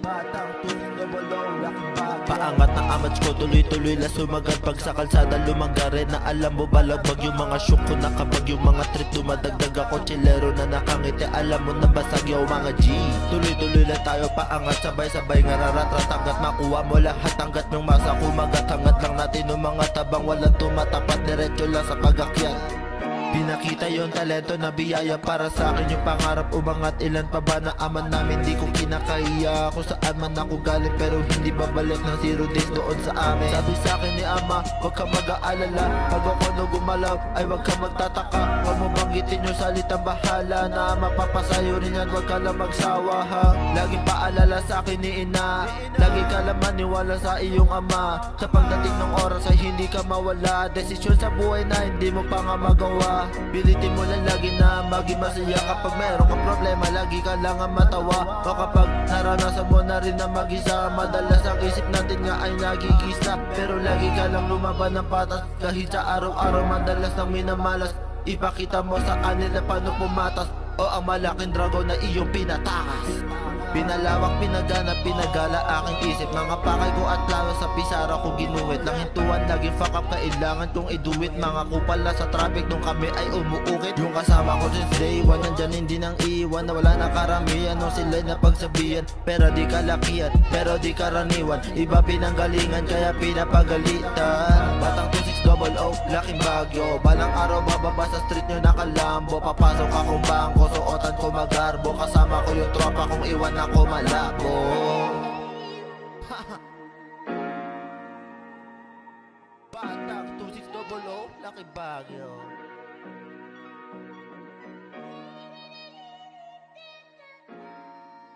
Batang tuwing nawalaw, laking bagay. Paangat na amats ko, tuloy-tuloy la sumagat. Pag sa kalsada lumangga rin, na alam mo balagbag yung mga shook ko na kapag yung mga trip dumadagdag ako. Chilero na nakangiti, alam mo na basag yung mga G. Tuloy-tuloy lang tayo paangat, sabay-sabay nga raratrat. Hanggat makuha mo lahat, hanggat yung masa kumagat. Hangat lang natin yung mga tabang walang tumatapat, diretso lang sa pag-akyat. Pinakita yung talento na biyaya para sa akin. Yung pangarap umangat, ilan pa ba na aman namin. Di ko kinakahiya kung saan man ako galing, pero hindi babalik ng 0 days doon sa amin. Sabi sa akin ni ama, huwag ka mag-aalala. Pag ako na gumalaw, ay huwag ka magtataka. Huwag mo banggitin yung salitang bahala, na mapapasayo rin yan, huwag ka lang magsawa ha. Laging paalala sa akin ni ina, lagi ka lang maniwala sa iyong ama. Sa pagdating ng oras ay hindi ka mawala. Desisyon sa buhay na hindi mo pa nga magawa. Pilitin mo lang lagi na maging masaya. Kapag meron kang problema, lagi ka lang ang matawa. O kapag naranasan mo na rin na mag-isa, madalas ang isip natin nga ay nagigisa. Pero lagi ka lang lumaban ng patas, kahit sa araw-araw madalas nang minamalas. Ipakita mo sa kanila paano pumatas, o ang malaking dragon na iyong pinatakas. Pinalawak, pinagana, pinagala aking isip. Mga pakay ko at plano sa pisara ko ginuwit. Lang hintuan, laging fuck up, kailangan kong iduwit. Mga kupal na sa traffic nung kami ay umuukit. Yung kasama ko since day one, nandyan hindi nang iwan. Na wala na karamihan, no sila'y napagsabihan. Pero di kalakihan, pero di karaniwan. Iba pinanggalingan, kaya pinapagalitan. Batang 2600, laking bagyo. Balang araw bababa sa street nyo nakalambo. Papasok akong bangko, suotan ko magarbo. Kasama ko yung tropa kong iwan ako malabo. Batang 2600, laking bagyo.